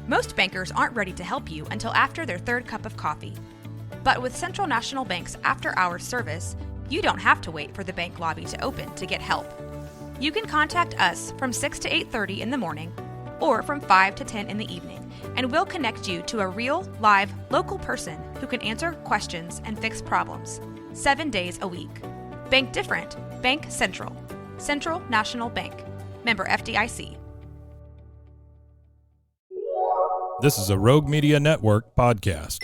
Most bankers aren't ready to help you until after their third cup of coffee. But with Central National Bank's after-hours service, you don't have to wait for the bank lobby to open to get help. You can contact us from 6 to 8:30 in the morning or from 5 to 10 in the evening, and we'll connect you to a real, live, local person who can answer questions and fix problems 7 days a week. Bank different. Bank Central. Central National Bank. Member FDIC. This is a Rogue Media Network podcast.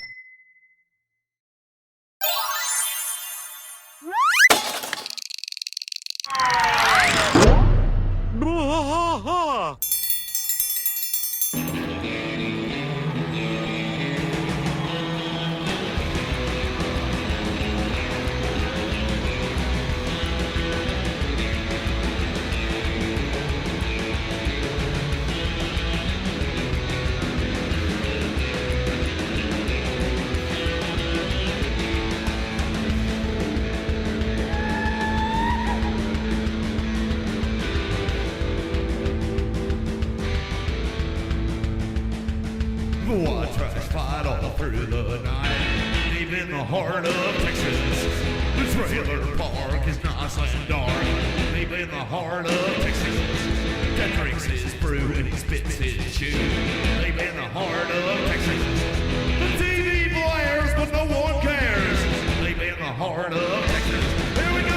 One trash fight all through the night, deep in the heart of Texas. The trailer park is nice and dark, deep in the heart of Texas. That drinks his brew and he spits his chew, deep in the heart of Texas. The TV blares, but no one cares, deep in the heart of Texas. Here we go.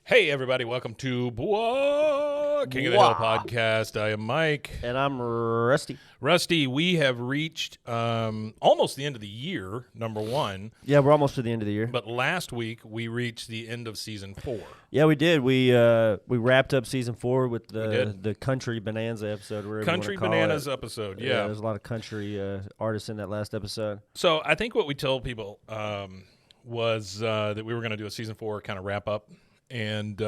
Hey, everybody. Welcome to King of the Hill podcast. I am Mike. And I'm Rusty. Rusty, we have reached almost the end of the year, number one. Yeah, we're almost to the end of the year. But last week, we reached the end of season 4. Yeah, we did. We wrapped up season 4 with the Country Bonanza episode. Country Bananas episode, yeah. There's a lot of country artists in that last episode. So I think what we told people was that we were going to do a season 4 kind of wrap up. And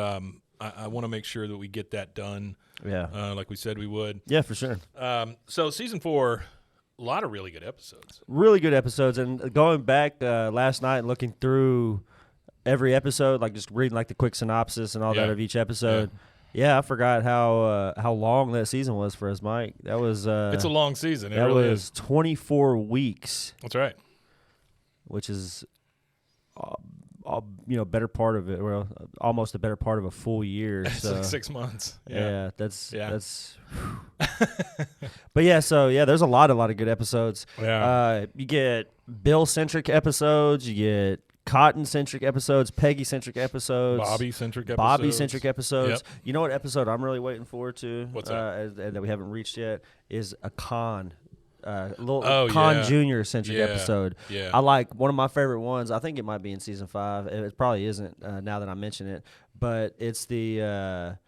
I want to make sure that we get that done, like we said we would. Yeah, for sure. So season 4, a lot of really good episodes. Really good episodes. And going back last night and looking through every episode, like just reading like the quick synopsis and all that of each episode. Yeah, I forgot how long that season was for us, Mike. That was it's a long season. That really was 24 weeks. That's right. Which is better part of it, or almost a better part of a full year. It's so, like 6 months. That's. But there's a lot of good episodes. Yeah. You get Bill-centric episodes, you get Cotton-centric episodes, Peggy-centric episodes, Bobby-centric episodes. Yep. You know what episode I'm really waiting forward to? What's that? That we haven't reached yet is a Con. Con Jr. centric episode. Yeah. I like one of my favorite ones. I think it might be in season 5. It probably isn't now that I mention it, but it's the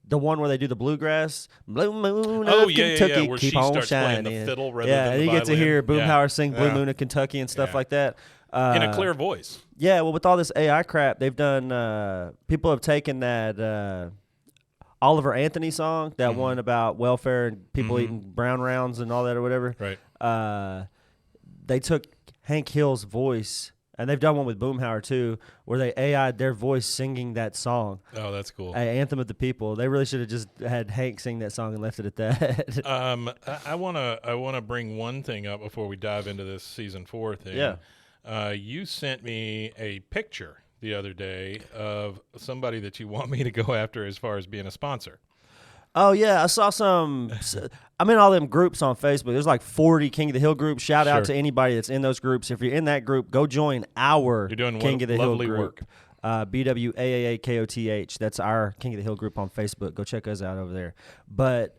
one where they do the bluegrass. Blue Moon of Kentucky, where keep she on starts shining. playing the fiddle rather than the and you get to hear violin. Boomhauer sing Blue Moon of Kentucky and stuff like that. In a clear voice. Yeah, well, with all this AI crap, they've done. People have taken that. Oliver Anthony song, that one about welfare and people eating brown rounds and all that or whatever. Right. They took Hank Hill's voice, and they've done one with Boomhauer too, where they AI'd their voice singing that song. Oh, that's cool. Anthem of the People. They really should have just had Hank sing that song and left it at that. I wanna bring one thing up before we dive into this season 4 thing. Yeah. You sent me a picture the other day of somebody that you want me to go after as far as being a sponsor. Oh, yeah. I saw some. I'm in all them groups on Facebook. There's like 40 King of the Hill groups. Shout out to anybody that's in those groups. If you're in that group, go join our King of the Hill group. BWAAAKOTH. That's our King of the Hill group on Facebook. Go check us out over there. But,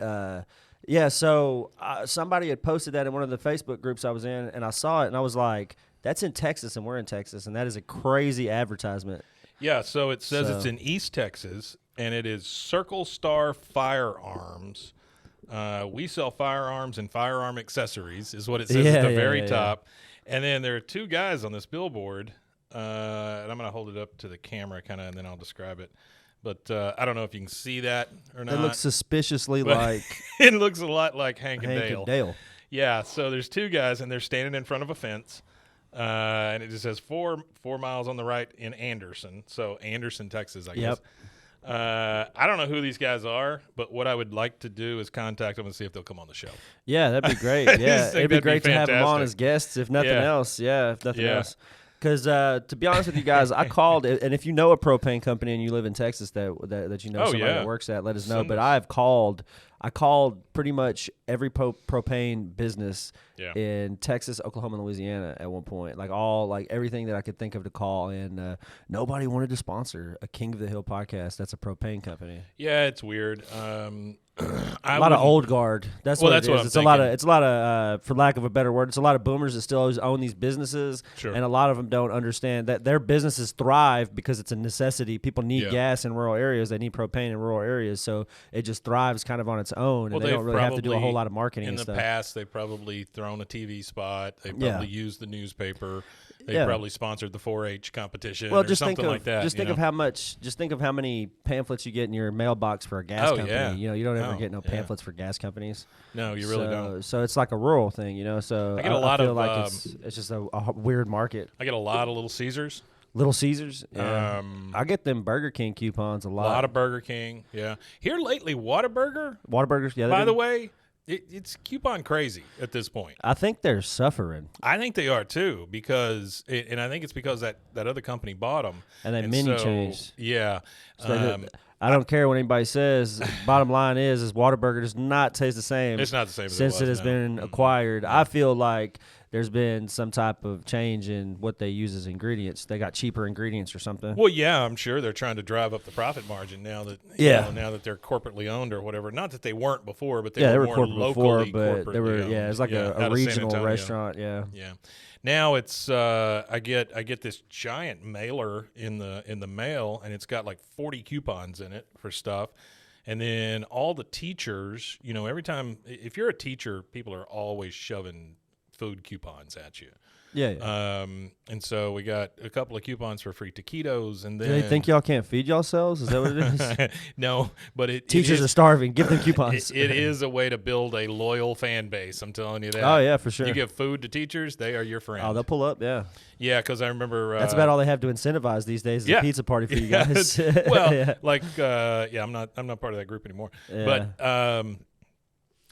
so somebody had posted that in one of the Facebook groups I was in, and I saw it, and I was like, that's in Texas, and we're in Texas, and that is a crazy advertisement. Yeah, so it says it's in East Texas, and it is Circle Star Firearms. We sell firearms and firearm accessories, is what it says at the very top. And then there are 2 guys on this billboard, and I'm going to hold it up to the camera kind of, and then I'll describe it. But I don't know if you can see that or not. It looks suspiciously like it looks a lot like Hank and Dale. Yeah, so there's 2 guys, and they're standing in front of a fence. And it just says 4 miles on the right in Anderson. So Anderson, Texas, I guess. I don't know who these guys are, but what I would like to do is contact them and see if they'll come on the show. Yeah, that'd be great. Yeah, it'd be great to have them on as guests, if nothing else. Yeah, if nothing else. Because to be honest with you guys, I called, and if you know a propane company and you live in Texas that you know somebody that works at, let us know. But I called pretty much every propane business in Texas, Oklahoma, and Louisiana at one point. Like everything that I could think of to call, and nobody wanted to sponsor a King of the Hill podcast. That's a propane company. Yeah, it's weird. A lot of old guard. That's what it is. It's a lot of, for lack of a better word, it's a lot of boomers that still always own these businesses, and a lot of them don't understand that their businesses thrive because it's a necessity. People need gas in rural areas. They need propane in rural areas, so it just thrives kind of on its own, and they don't really have to do a whole lot of marketing and stuff. In the past, they've probably thrown a TV spot. They probably used the newspaper. They probably sponsored the 4-H competition or something like that. Just think of how many pamphlets you get in your mailbox for a gas company. Yeah. You don't ever get no pamphlets for gas companies. No, you really don't. So it's like a rural thing, So I get a lot feel of like it's just a weird market. I get a lot of Little Caesars. Little Caesars. Yeah. I get them Burger King coupons a lot. A lot of Burger King. Yeah. Here lately, Whataburger. Whataburgers. Yeah. By the way. It's coupon crazy at this point. I think they're suffering. I think they are too, because and I think it's because that other company bought them. And they menu changed. Yeah. So I don't care what anybody says. Bottom line is Whataburger does not taste the same. It's not the same since it has been acquired. I feel like there's been some type of change in what they use as ingredients. They got cheaper ingredients or something. Well, yeah, I'm sure they're trying to drive up the profit margin now that now that they're corporately owned or whatever. Not that they weren't before, but they were more locally corporate. They were it's like a regional restaurant. Yeah. Now it's I get this giant mailer in the mail, and it's got like 40 coupons in it for stuff. And then all the teachers, every time, if you're a teacher, people are always shoving food coupons at you. Yeah. And so we got a couple of coupons for free taquitos, and then do they think y'all can't feed yourselves? Is that what it is? No, but teachers are starving. Give them coupons. It is a way to build a loyal fan base. I'm telling you that. Oh yeah, for sure. You give food to teachers, they are your friend. Oh, they'll pull up. Yeah. Yeah, because I remember that's about all they have to incentivize these days. Is a pizza party for you guys. Well, I'm not part of that group anymore. Yeah. But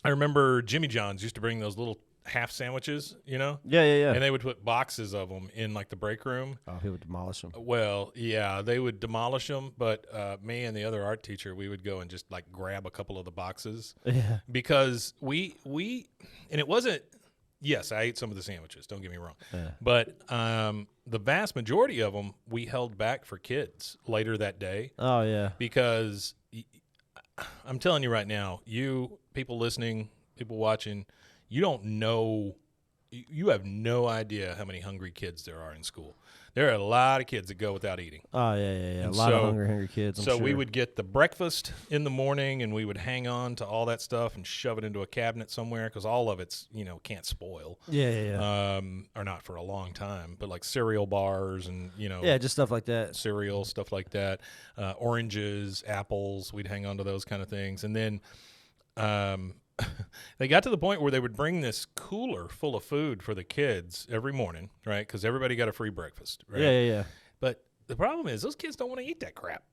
I remember Jimmy John's used to bring those little half sandwiches, Yeah. And they would put boxes of them in like the break room. Oh, he would demolish them. Well, yeah, they would demolish them, but me and the other art teacher, we would go and just like grab a couple of the boxes. Yeah. Because we and it wasn't. Yes, I ate some of the sandwiches. Don't get me wrong. Yeah. But the vast majority of them we held back for kids later that day. Oh yeah. Because I'm telling you right now, you people listening, people watching. You don't know, you have no idea how many hungry kids there are in school. There are a lot of kids that go without eating. Oh, yeah. A lot of hungry kids, I'm sure. So we would get the breakfast in the morning, and we would hang on to all that stuff and shove it into a cabinet somewhere because all of it's, can't spoil. Yeah. Or not for a long time, but like cereal bars and, Yeah, just stuff like that. Cereal, stuff like that. Oranges, apples, we'd hang on to those kind of things. And then they got to the point where they would bring this cooler full of food for the kids every morning, right? Because everybody got a free breakfast, right? Yeah. But the problem is those kids don't want to eat that crap.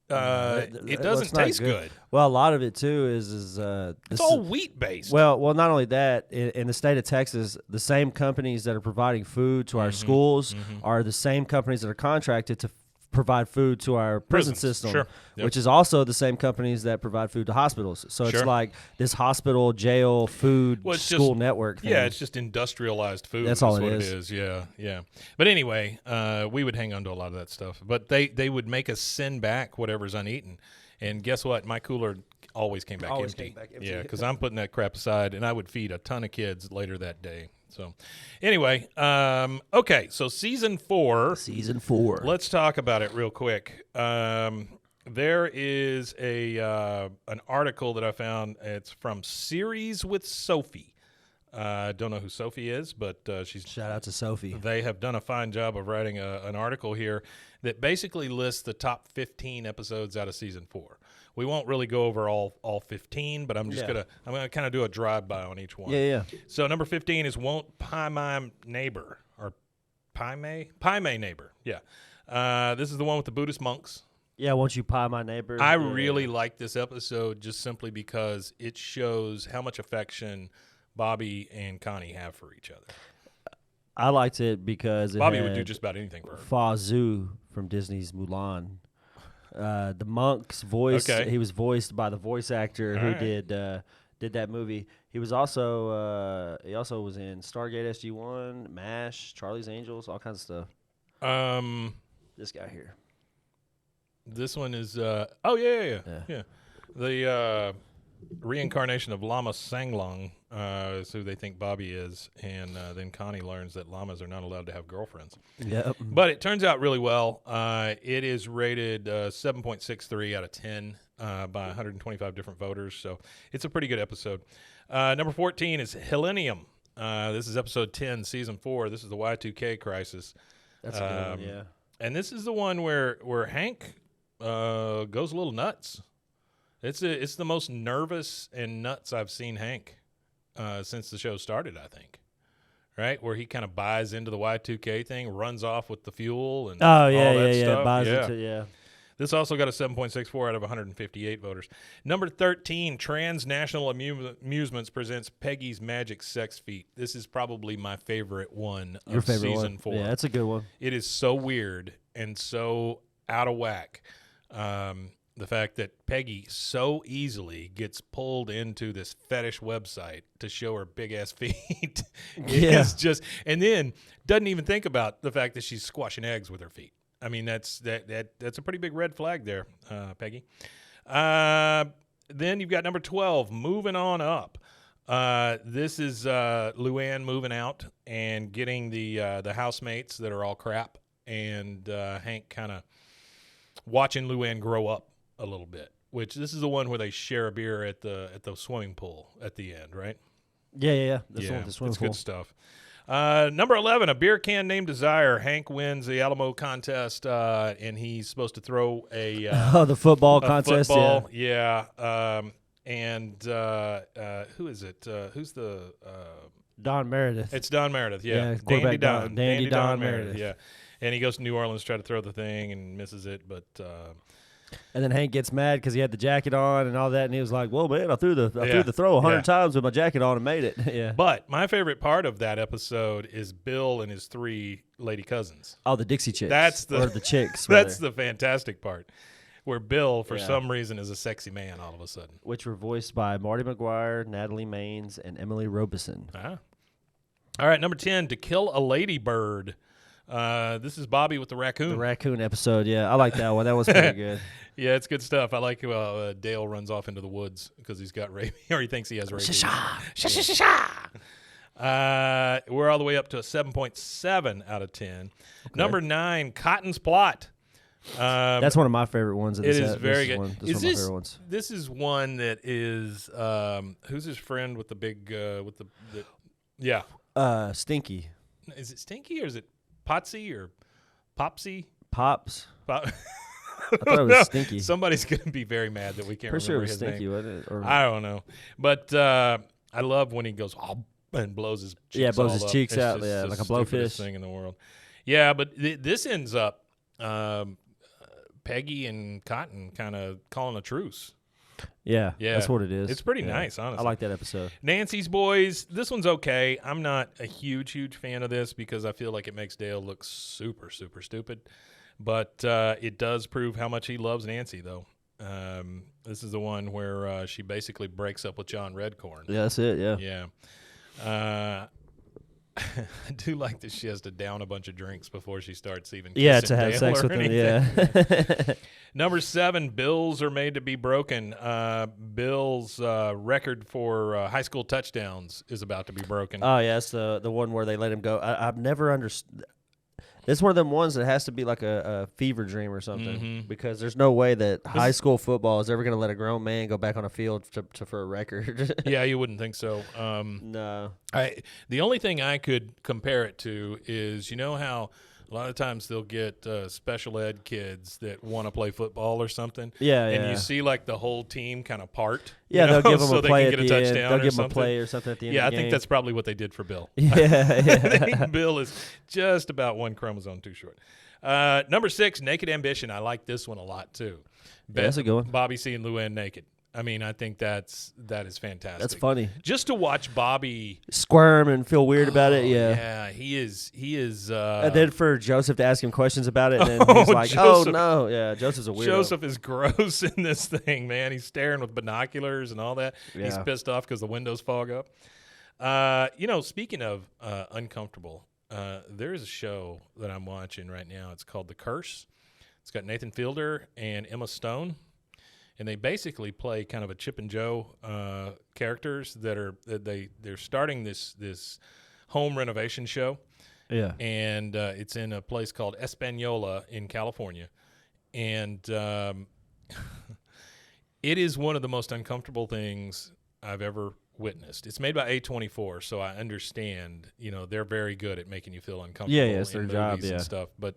It doesn't taste good. Well, a lot of it too is it's all wheat based. Well, not only that, in the state of Texas, the same companies that are providing food to our schools are the same companies that are contracted to provide food to our prison system, which is also the same companies that provide food to hospitals. So it's like this hospital, jail, food, school network thing. Yeah, it's just industrialized food. That's all it is. Yeah. But anyway, we would hang on to a lot of that stuff. But they would make us send back whatever's uneaten. And guess what? My cooler always came back empty. Yeah, because I'm putting that crap aside, and I would feed a ton of kids later that day. So anyway, okay, so season 4. Let's talk about it real quick. There is an article that I found. It's from Series with Sophie. I don't know who Sophie is, but she's shout out to Sophie. They have done a fine job of writing an article here that basically lists the top 15 episodes out of season 4. We won't really go over all 15, but I'm gonna kind of do a drive by on each one. Yeah. So number 15 is Won't Pie My Neighbor or Pai Mei neighbor. Yeah. This is the one with the Buddhist monks. Yeah, won't you pie my neighbor? I really like this episode just simply because it shows how much affection Bobby and Connie have for each other. I liked it because Bobby would do just about anything for her. Fa Zhu from Disney's Mulan. The monk's voice. Okay. He was voiced by the voice actor who right. did that movie. He was also was in Stargate SG-1, MASH, Charlie's Angels, all kinds of stuff. This guy here. This one is yeah. The reincarnation of Lama Sanglong is who they think Bobby is, and then Connie learns that llamas are not allowed to have girlfriends. Yep. But it turns out really well. It is rated 7.63 out of 10 by 125 different voters, so it's a pretty good episode. Number 14 is Helenium. This is episode 10, season 4. This is the Y2K crisis. That's a good one, yeah. And this is the one where Hank goes a little nuts. It's the most nervous and nuts I've seen Hank since the show started, I think. Right? Where he kind of buys into the Y2K thing, runs off with the fuel and all that stuff. Buys into, yeah. This also got a 7.64 out of 158 voters. Number 13, Transnational Amusements presents Peggy's Magic Sex Feet. This is probably my favorite one of season 4. Yeah, that's a good one. It is so weird and so out of whack. The fact that Peggy so easily gets pulled into this fetish website to show her big-ass feet is just – and then doesn't even think about the fact that she's squashing eggs with her feet. I mean, that's a pretty big red flag there, Peggy. Then you've got number 12, moving on up. This is Luann moving out and getting the housemates that are all crap, and Hank kind of watching Luann grow up a little bit. Which this is the one where they share a beer at the swimming pool at the end, right? Yeah. The swimming it's pool. good stuff. Number 11, a beer can named Desire. Hank wins the Alamo contest, and he's supposed to throw a the football contest. Football, yeah. Who is it? Who's the Don Meredith. It's Don Meredith. Yeah, Dandy Don Meredith. Yeah, and he goes to New Orleans to try to throw the thing and misses it, but. And then Hank gets mad because he had the jacket on and all that, and he was like, "Well, man, I threw the throw 100 times with my jacket on and made it." Yeah. But my favorite part of that episode is Bill and his 3 lady cousins. Oh, the Dixie Chicks. Or the chicks. That's the fantastic part, where Bill, for some reason, is a sexy man all of a sudden. Which were voiced by Marty McGuire, Natalie Maines, and Emily Robeson. All right, number 10, To Kill a Ladybird. This is Bobby with the raccoon. The raccoon episode, yeah. I like that one. That was pretty good. Yeah, it's good stuff. I like how Dale runs off into the woods because he's got rabies, or he thinks he has rabies. We're all the way up to a 7.7 out of 10. Okay. Number 9, Cotton's Plot. That's one of my favorite ones. It is very good. This is one of my favorite ones. This is one that is who's his friend with the big Stinky. Is it Stinky or is it Potsy or Popsy? Pops. I thought it was Stinky. Somebody's going to be very mad that we can't remember his Stinky, name. wasn't it? Or, I don't know. But I love when he goes and blows his cheeks cheeks out. Yeah, like a blowfish. Thing in the world. Yeah, but this ends up Peggy and Cotton kind of calling a truce. Yeah, that's what it is. It's pretty nice, honestly. I like that episode. Nancy's Boys. This one's okay. I'm not a huge fan of this because I feel like it makes Dale look super, super stupid. But it does prove how much he loves Nancy, though. This is the one where she basically breaks up with John Redcorn. Yeah, that's it, yeah. Yeah. I do like that she has to down a bunch of drinks before she starts even kissing to have Dale sex or with him, anything. yeah. Number 7, Bills Are Made to Be Broken. Bill's record for high school touchdowns is about to be broken. Oh, yeah, that's the one where they let him go. I've never understood. It's one of them ones that has to be like a fever dream or something because there's no way that high school football is ever going to let a grown man go back on a field for a record. Yeah, you wouldn't think so. No. The only thing I could compare it to is, you know how A lot of times they'll get special ed kids that want to play football or something. Yeah, and you see like the whole team kind of part. Yeah, you know, they'll give them so a they play can at get a the end. touchdown They'll or give them a something. play or something at the end Yeah, of the I game. think that's probably what they did for Bill. Yeah, I think Bill is just about one chromosome too short. Number 6, Naked Ambition. I like this one a lot too. That's a good one. Bobby C and Luann naked. I mean, I think that is fantastic. That's funny. Just to watch Bobby Squirm and feel weird about it. Yeah. Yeah, he is. And then for Joseph to ask him questions about it, and then he's like, Joseph. "Oh no, yeah, Joseph's a weirdo." Joseph is gross in this thing, man. He's staring with binoculars and all that. Yeah. He's pissed off because the windows fog up. Speaking of uncomfortable, there is a show that I'm watching right now. It's called The Curse. It's got Nathan Fielder and Emma Stone, and they basically play kind of a Chip and Joe characters they're starting this home renovation show. Yeah. And it's in a place called Espanola in California. And it is one of the most uncomfortable things I've ever witnessed. It's made by A24, so I understand, they're very good at making you feel uncomfortable it's their in job, movies and stuff. But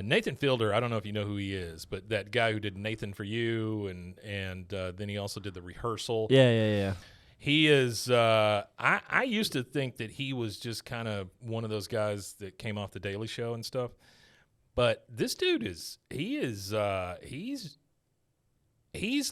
Nathan Fielder, I don't know if you know who he is, but that guy who did Nathan for You, and then he also did The Rehearsal. Yeah. He is. I used to think that he was just kind of one of those guys that came off the Daily Show and stuff, but this dude he's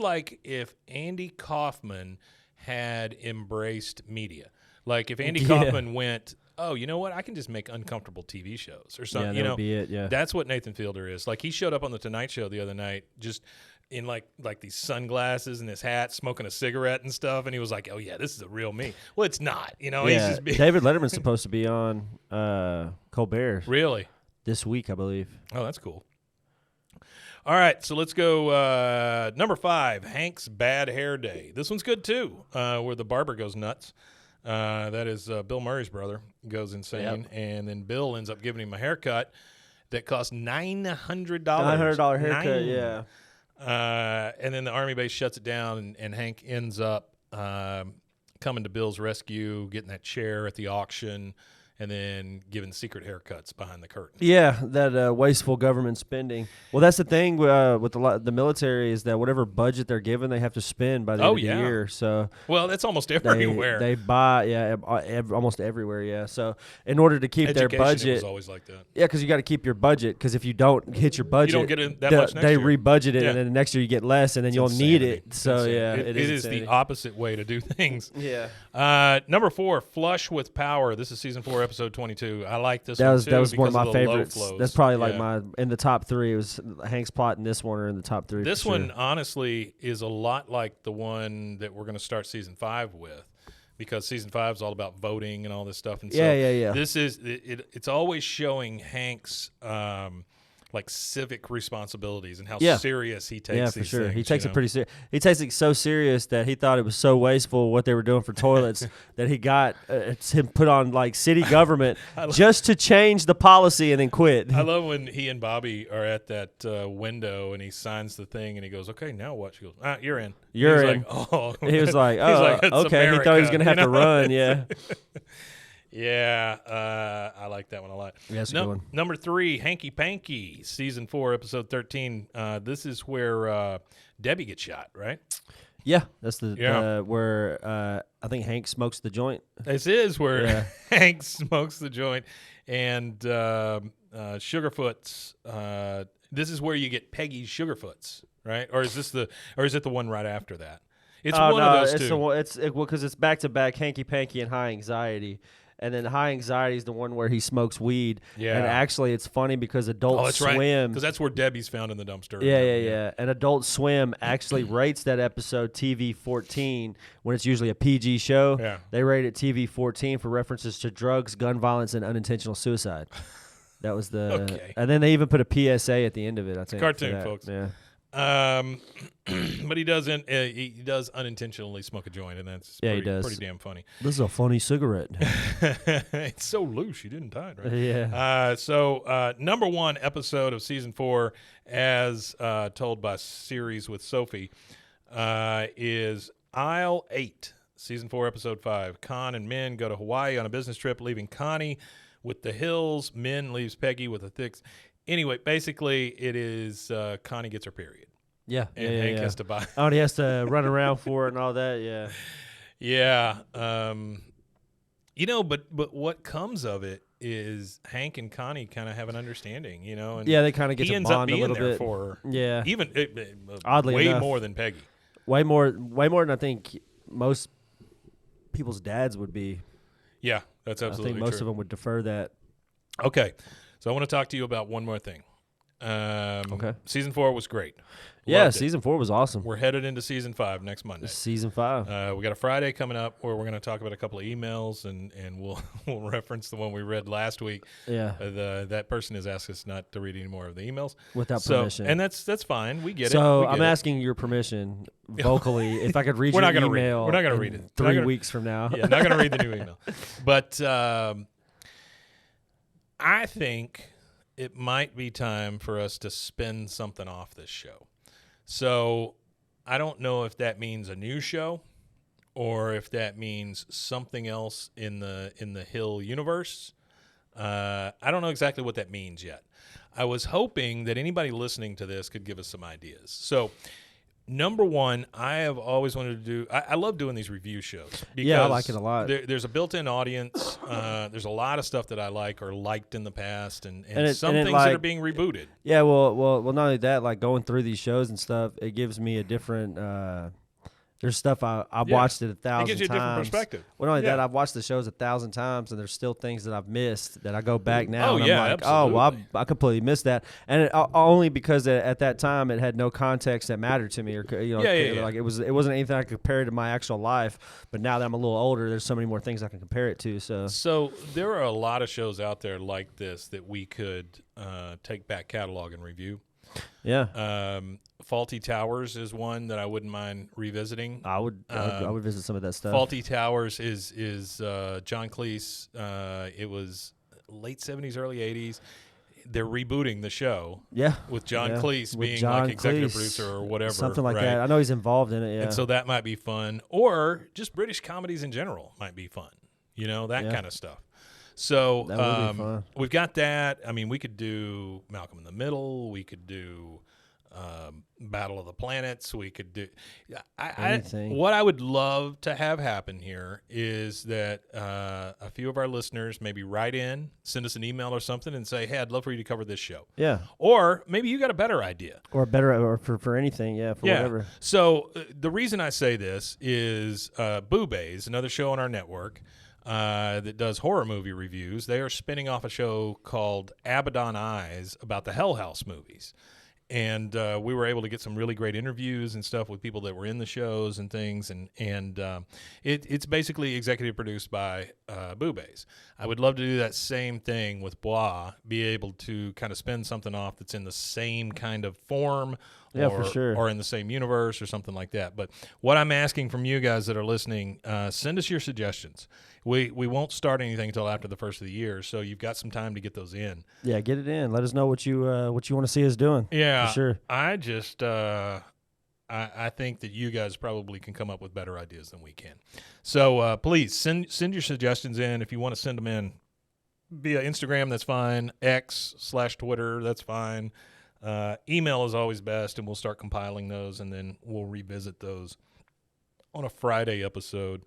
like if Andy Kaufman had embraced media. Like if Andy Kaufman went, oh, you know what? I can just make uncomfortable TV shows or something. Yeah, that would be it. Yeah, that's what Nathan Fielder is. Like he showed up on the Tonight Show the other night, just in like these sunglasses and his hat, smoking a cigarette and stuff, and he was like, "Oh yeah, this is a real me." Well, it's not. He's just being David Letterman's supposed to be on Colbert really this week, I believe. Oh, that's cool. All right, so let's go number 5, Hank's Bad Hair Day. This one's good too, where the barber goes nuts. That is Bill Murray's brother goes insane, and then Bill ends up giving him a haircut that costs $900. $900 haircut, yeah. And then the Army base shuts it down, and Hank ends up coming to Bill's rescue, getting that chair at the auction, and then giving secret haircuts behind the curtain. Yeah, that wasteful government spending. Well, that's the thing with the military is that whatever budget they're given, they have to spend by the end of the year. So, well, that's almost everywhere. They buy, almost everywhere. Yeah. So, in order to keep their budget, it was always like that. Yeah, because you got to keep your budget. Because if you don't hit your budget, you don't get that much next they year. rebudget it, and then the next year you get less, and then you'll need it. So, it is the opposite way to do things. Yeah. Number 4, Flush with Power. This is season 4. Episode 22. I like this one too. That was one of my favorites. Flows. That's probably like my in the top 3. It was Hank's plot and this one are in the top 3. This one honestly is a lot like the one that we're going to start season 5 with, because season 5 is all about voting and all this stuff. And so this is it's always showing Hank's like civic responsibilities and how serious he takes these things. He takes it pretty serious. He takes it so serious that he thought it was so wasteful what they were doing for toilets that he got him put on like city government just to change the policy and then quit. I love when he and Bobby are at that window and he signs the thing and he goes, "Okay, now what?" She goes, "You're in." You're in. Like, oh. He was like, "Oh, okay." America. He thought he was going to have to run. Yeah. Yeah, I like that one a lot. Yeah, that's a good one. Number 3, Hanky Panky, season 4, episode 13. This is where Debbie gets shot, right? Yeah, that's where I think Hank smokes the joint. This is where Hank smokes the joint, and Sugarfoot's. This is where you get Peggy's Sugarfoots, right? Or is it the one right after that? It's one of those two. Because it's back to back Hanky Panky and High Anxiety. And then High Anxiety is the one where he smokes weed. Yeah. And actually, it's funny because Adult Swim. Because that's where Debbie's found in the dumpster. Yeah. And Adult Swim actually rates that episode TV-14 when it's usually a PG show. Yeah. They rate it TV-14 for references to drugs, gun violence, and unintentional suicide. That was the. Okay. And then they even put a PSA at the end of it. I think cartoon, folks. Yeah. But he does unintentionally smoke a joint, and that's pretty damn funny. This is a funny cigarette. It's so loose, you didn't tie it, right? Yeah. So number 1 episode of season 4, as told by Series with Sophie, is Aisle 8, season 4, episode 5. Con and Min go to Hawaii on a business trip, leaving Connie with the hills. Min leaves Peggy with a thick. Anyway, basically, it is Connie gets her period. Yeah. And Hank has to buy. Oh, and he has to run around for it and all that. Yeah. Yeah. But what comes of it is Hank and Connie kind of have an understanding, and they kind of get he to ends up bond being a little there bit. for even oddly way enough. more than Peggy. Way more than I think most people's dads would be. Yeah, that's absolutely true. I think most of them would defer that. Okay, so I want to talk to you about one more thing. Okay. Season 4 was great. Yeah, Season 4 was awesome. We're headed into Season 5 next Monday. Season 5. We got a Friday coming up where we're going to talk about a couple of emails, and we'll reference the one we read last week. Yeah. That person has asked us not to read any more of the emails. Without permission. And that's fine. We get it. So I'm asking your permission vocally if I could read your email. We're not going to read it. 3 weeks from now. Yeah, not going to read the new email. But I think it might be time for us to spin something off this show. So I don't know if that means a new show or if that means something else in the Hill universe. I don't know exactly what that means yet. I was hoping that anybody listening to this could give us some ideas. So number one, I have always wanted to do. I love doing these review shows. Because I like it a lot. There's a built-in audience. There's a lot of stuff that I like or liked in the past, and things that are being rebooted. Yeah, well, not only that, like going through these shows and stuff, it gives me a different. There's stuff I've watched it 1,000 times. It gives you a different perspective. Well, not only that, I've watched the shows 1,000 times, and there's still things that I've missed that I go back now. Oh, and yeah, I'm like, absolutely. oh, well, I completely missed that, and only because at that time it had no context that mattered to me, or like it wasn't anything I could compare to my actual life. But now that I'm a little older, there's so many more things I can compare it to. So there are a lot of shows out there like this that we could take back catalog and review. Yeah. Faulty Towers is one that I wouldn't mind revisiting. I would visit some of that stuff. Faulty Towers is John Cleese. It was late 70s, early 80s. They're rebooting the show. Yeah. With John Cleese with being John like executive Cleese, producer or whatever. Something like right? that. I know he's involved in it, yeah. And so that might be fun. Or just British comedies in general might be fun. That kind of stuff. So that would be fun. We've got that. I mean, we could do Malcolm in the Middle. We could do Battle of the Planets. We could do what I would love to have happen here is that a few of our listeners maybe write in, send us an email or something, and say, "Hey, I'd love for you to cover this show." Yeah. Or maybe you got a better idea. Or for anything, whatever. So the reason I say this is Boobays, another show on our network. That does horror movie reviews. They are spinning off a show called Abaddon Eyes about the Hell House movies. And we were able to get some really great interviews and stuff with people that were in the shows and things. And it's basically executive produced by Boobays. I would love to do that same thing with Blah, be able to kind of spin something off that's in the same kind of form for sure. Or in the same universe or something like that. But what I'm asking from you guys that are listening, send us your suggestions. We won't start anything until after the first of the year, so you've got some time to get those in. Yeah, get it in. Let us know what you want to see us doing. Yeah, for sure. I just I think that you guys probably can come up with better ideas than we can. So please send your suggestions in. If you want to send them in via Instagram, that's fine. X/Twitter, that's fine. Email is always best, and we'll start compiling those, and then we'll revisit those on a Friday episode.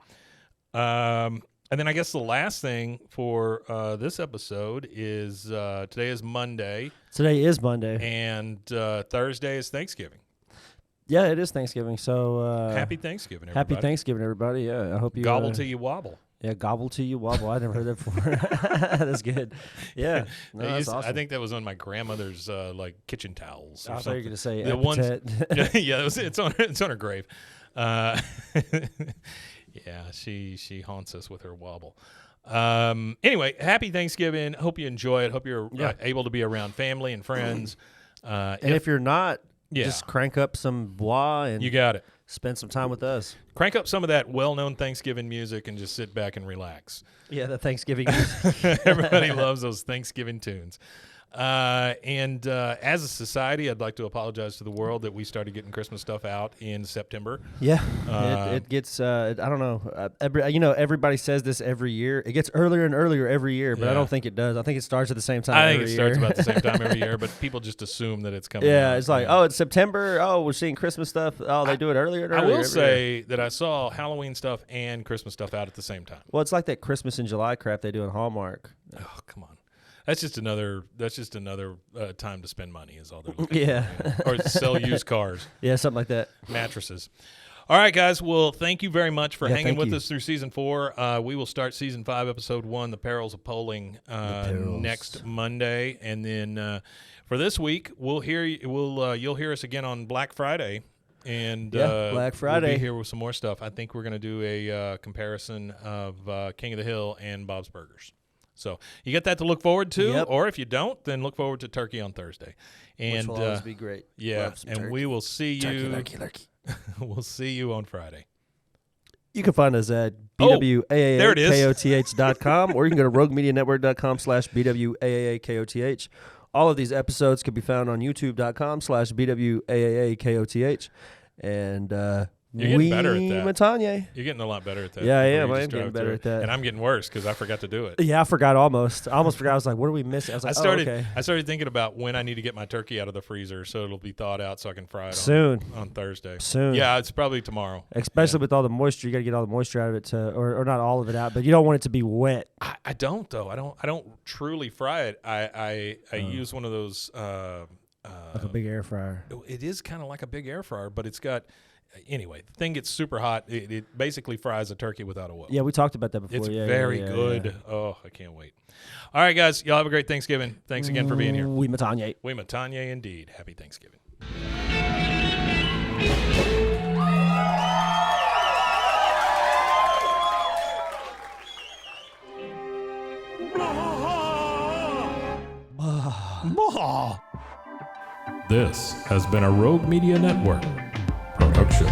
And then I guess the last thing for this episode is today is Monday. Today is Monday. And Thursday is Thanksgiving. Yeah, it is Thanksgiving. So happy Thanksgiving, everybody. Happy Thanksgiving, everybody. Yeah, I hope you gobble till you wobble. Yeah, gobble till you wobble. I never heard that before. That's good. Yeah, no, that's awesome. I think that was on my grandmother's like kitchen towels. Or I thought something. you were going to say the epithet. It's on her grave. Yeah, she haunts us with her wobble. Anyway, happy Thanksgiving. Hope you enjoy it. Hope you're able to be around family and friends. And if you're not, just crank up some Bois and you got it. Spend some time with us. Crank up some of that well-known Thanksgiving music and just sit back and relax. Yeah, the Thanksgiving music. Everybody loves those Thanksgiving tunes. And as a society, I'd like to apologize to the world that we started getting Christmas stuff out in September. Yeah, it gets. I don't know. Everybody says this every year. It gets earlier and earlier every year, but I don't think it does. I think it starts at the same time. I think it starts about the same time every year, but people just assume that it's coming. Yeah, out. it's like, oh, it's September. Oh, we're seeing Christmas stuff. Oh, they do it earlier and earlier. I will say that I saw Halloween stuff and Christmas stuff out at the same time. Well, it's like that Christmas in July crap they do in Hallmark. Oh, come on. That's just another time to spend money is all they're looking for. Or sell used cars. Yeah, something like that. Mattresses. All right, guys. Well, thank you very much for hanging with us through Season 4. We will start Season 5, Episode 1, The Perils of Polling, next Monday. And then for this week, you'll hear us again on Black Friday. And Black Friday. We'll be here with some more stuff. I think we're going to do a comparison of King of the Hill and Bob's Burgers. So you get that to look forward to, or if you don't, then look forward to turkey on Thursday. And, which will always be great. Yeah, and turkey. We will see you. Turkey. We'll see you on Friday. You can find us at bwaakoth.com, or you can go to roguemedianetwork.com/bwaakoth. All of these episodes can be found on youtube.com/bwaakoth. And you're getting better at that. Matanye. You're getting a lot better at that. Yeah, I am. I am getting better at that. And I'm getting worse because I forgot to do it. Yeah, I forgot almost. I almost forgot. I was like, what are we missing? I was like, I started thinking about when I need to get my turkey out of the freezer so it'll be thawed out so I can fry it soon on Thursday. Soon. Yeah, it's probably tomorrow. Especially with all the moisture. You got to get all the moisture out of it, or not all of it out, but you don't want it to be wet. I don't, though. I don't truly fry it. I use one of those. Like a big air fryer. It is kind of like a big air fryer, but it's got. Anyway, the thing gets super hot. It basically fries a turkey without a oil. Yeah, we talked about that before. It's very good. Yeah. Oh, I can't wait. All right, guys. Y'all have a great Thanksgiving. Thanks again for being here. We Matanye. We Matanye indeed. Happy Thanksgiving. This has been a Rogue Media Network production.